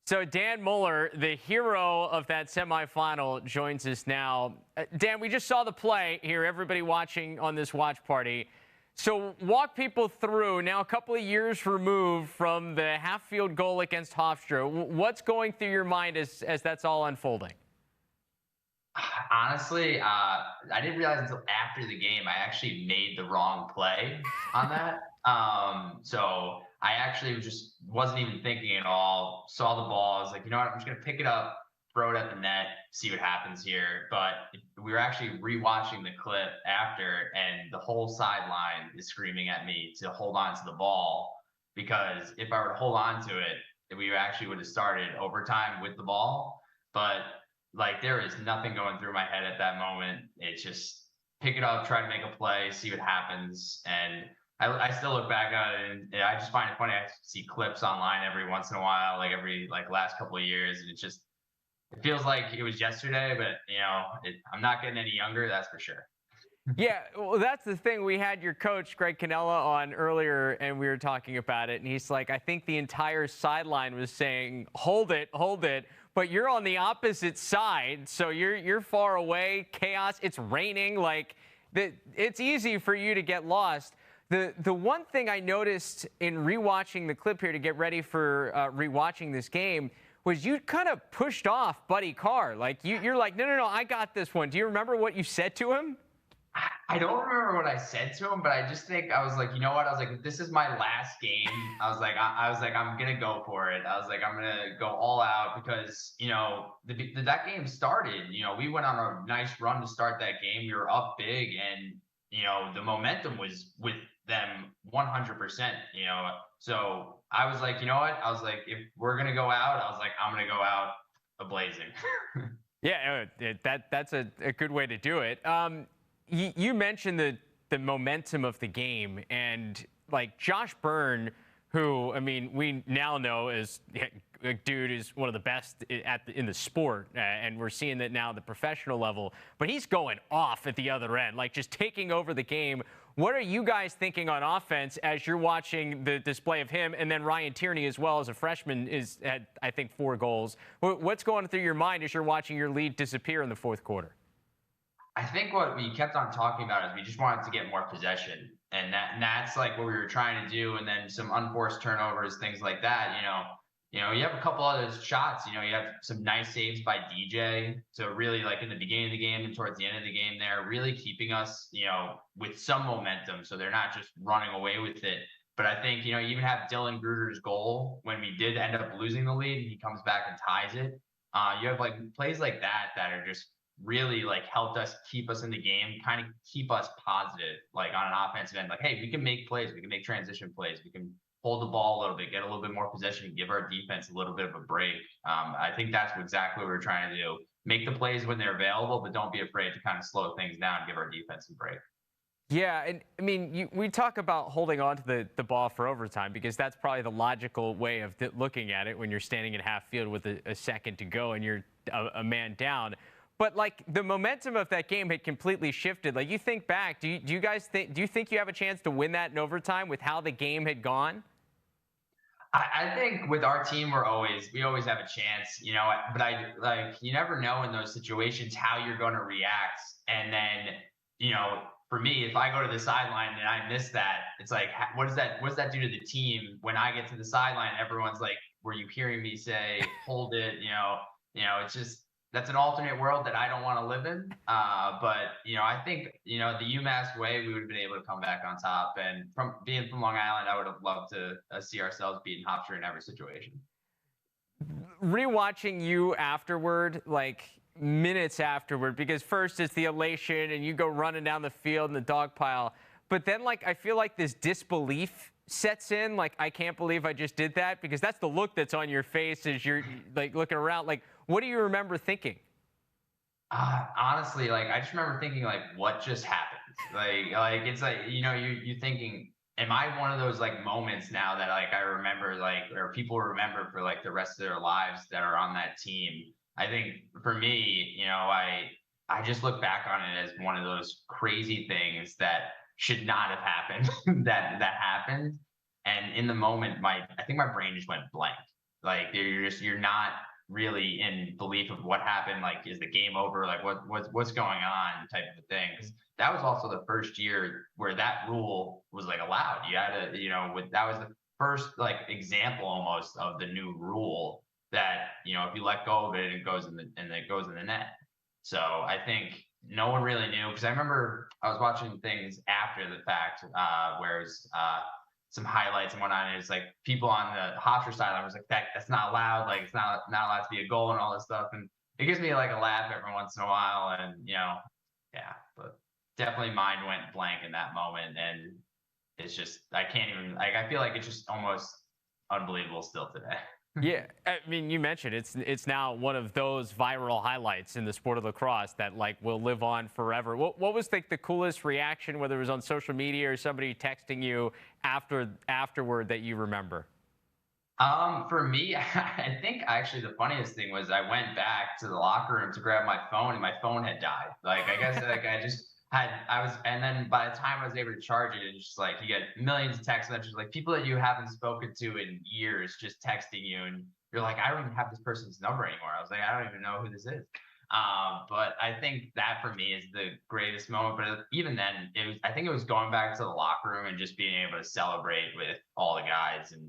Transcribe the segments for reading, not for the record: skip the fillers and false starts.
So Dan Muller, the hero of that semifinal, joins us now. Dan, we just saw the play here, everybody watching on this watch party. So walk people through, now a couple of years removed from the half-field goal against Hofstra. What's going through your mind as that's all unfolding? Honestly, I didn't realize until after the game I actually made the wrong play on that. So I actually just wasn't even thinking at all. Saw the ball, I was like, you know what? I'm just gonna pick it up, throw it at the net, see what happens here. But we were actually rewatching the clip after, and the whole sideline is screaming at me to hold on to the ball because if I were to hold on to it, we actually would have started overtime with the ball. But like there is nothing going through my head at that moment. It's just pick it up, try to make a play, see what happens. And I still look back at it and I just find it funny. I see clips online every once in a while, like every like last couple of years, and it feels like it was yesterday. But I'm not getting any younger, that's for sure. Yeah, well, that's the thing. We had your coach, Greg Cannella, on earlier, and we were talking about it. And he's like, I think the entire sideline was saying, hold it, hold it. But you're on the opposite side, so you're far away, chaos, it's raining. Like, it's easy for you to get lost. The one thing I noticed in rewatching the clip here to get ready for rewatching this game was you kind of pushed off Buddy Carr. Like, you're like, no, I got this one. Do you remember what you said to him? I don't remember what I said to him, but I just think I was like, you know what? I was like, this is my last game. I was like, I'm gonna go for it. I was like, I'm gonna go all out because that game started. We went on a nice run to start that game. We were up big, and the momentum was with them 100%. So I was like, you know what? I was like, if we're gonna go out, I was like, I'm gonna go out ablazing. Yeah, that's a good way to do it. You mentioned the momentum of the game, and like Josh Byrne, who I mean we now know is a dude is one of the best in the sport, and we're seeing that now at the professional level. But he's going off at the other end, like just taking over the game. What are you guys thinking on offense as you're watching the display of him, and then Ryan Tierney as well as a freshman had I think 4 goals. What's going through your mind as you're watching your lead disappear in the fourth quarter? I think what we kept on talking about is we just wanted to get more possession, and that's like what we were trying to do. And then some unforced turnovers, things like that. You have a couple other shots. You have some nice saves by DJ. So really, like in the beginning of the game and towards the end of the game, there really keeping us, with some momentum. So they're not just running away with it. But I think you even have Dylan Gruder's goal when we did end up losing the lead, and he comes back and ties it. You have like plays like that are just really like helped us keep us in the game, kind of keep us positive, like on an offensive end. Like, hey, we can make plays, we can make transition plays, we can hold the ball a little bit, get a little bit more possession, give our defense a little bit of a break. I think that's exactly what we're trying to do. Make the plays when they're available, but don't be afraid to kind of slow things down and give our defense a break. Yeah, and I mean, we talk about holding on to the ball for overtime because that's probably the logical way of looking at it when you're standing at half field with a second to go and you're a man down. But like the momentum of that game had completely shifted. Like you think back, do you guys do you think you have a chance to win that in overtime with how the game had gone? I think with our team, we always have a chance, but I like, you never know in those situations how you're going to react. And then, for me, if I go to the sideline and I miss that, it's like, what does that do to the team when I get to the sideline? Everyone's like, were you hearing me say, hold it? It's just, that's an alternate world that I don't want to live in. But I think the UMass way we would have been able to come back on top. And from being from Long Island, I would have loved to see ourselves beating Hofstra in every situation. Rewatching you afterward, like minutes afterward, because first it's the elation and you go running down the field in the dog pile, but then like I feel like this disbelief sets in, like I can't believe I just did that, because that's the look that's on your face as you're like looking around. Like, what do you remember thinking? Honestly, like I just remember thinking, like, what just happened? Like it's like you thinking, am I one of those like moments now that like I remember, like, or people remember for like the rest of their lives that are on that team? I think for me, I just look back on it as one of those crazy things that should not have happened that happened. And in the moment, I think my brain just went blank. Like you're not really in belief of what happened. Like, is the game over? Like, what's going on? Type of a thing. 'Cause that was also the first year where that rule was like allowed. You had to, that was the first like example almost of the new rule that if you let go of it, it goes in the and it goes in the net. So I think no one really knew because I remember I was watching things after the fact, whereas some highlights and whatnot. And it's like people on the Hofstra sideline was like, that's not allowed. Like it's not allowed to be a goal and all this stuff. And it gives me like a laugh every once in a while. And yeah, but definitely mind went blank in that moment. And it's just I can't even like I feel like it's just almost unbelievable still today. Yeah, I mean, you mentioned it's now one of those viral highlights in the sport of lacrosse that like will live on forever. What was like the coolest reaction, whether it was on social media or somebody texting you afterward that you remember? For me, I think actually the funniest thing was I went back to the locker room to grab my phone and my phone had died. Like I guess like I was and then by the time I was able to charge it, it's just like you get millions of text messages like people that you haven't spoken to in years just texting you and you're like, I don't even have this person's number anymore. I was like, I don't even know who this is. But I think that for me is the greatest moment. But even then, I think it was going back to the locker room and just being able to celebrate with all the guys and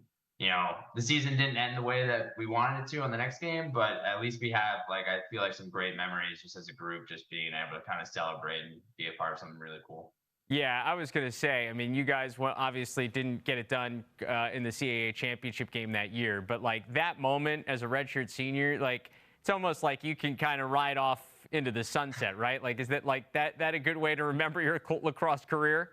the season didn't end the way that we wanted it to on the next game, but at least we have, like, I feel like some great memories just as a group, just being able to kind of celebrate and be a part of something really cool. Yeah, I was going to say, I mean, you guys obviously didn't get it done in the CAA championship game that year, but like that moment as a redshirt senior, like it's almost like you can kind of ride off into the sunset, right? Like, is that like that a good way to remember your lacrosse career?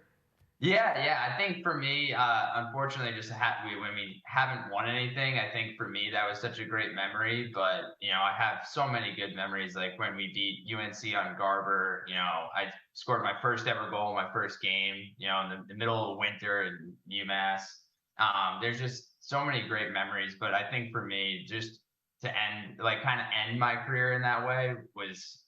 Yeah. I think for me, unfortunately, when we haven't won anything, I think for me that was such a great memory. But I have so many good memories. Like when we beat UNC on Garber, I scored my first ever goal in my first game. In the middle of winter in UMass. There's just so many great memories. But I think for me, just to kind of end my career in that way was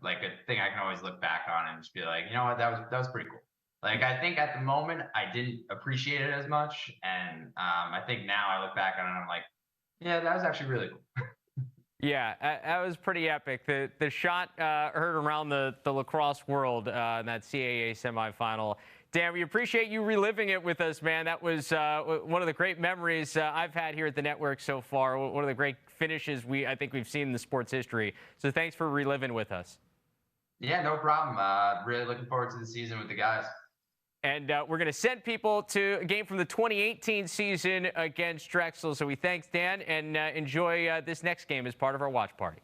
like a thing I can always look back on and just be like, you know what, that was pretty cool. Like I think at the moment I didn't appreciate it as much, and I think now I look back on it and I'm like, yeah, that was actually really cool. Yeah, that was pretty epic. The shot heard around the lacrosse world in that CAA semifinal. Dan, we appreciate you reliving it with us, man. That was one of the great memories I've had here at the network so far. One of the great finishes I think we've seen in the sports history. So thanks for reliving with us. Yeah, no problem. Really looking forward to the season with the guys. And we're going to send people to a game from the 2018 season against Drexel. So we thanks Dan and enjoy this next game as part of our watch party.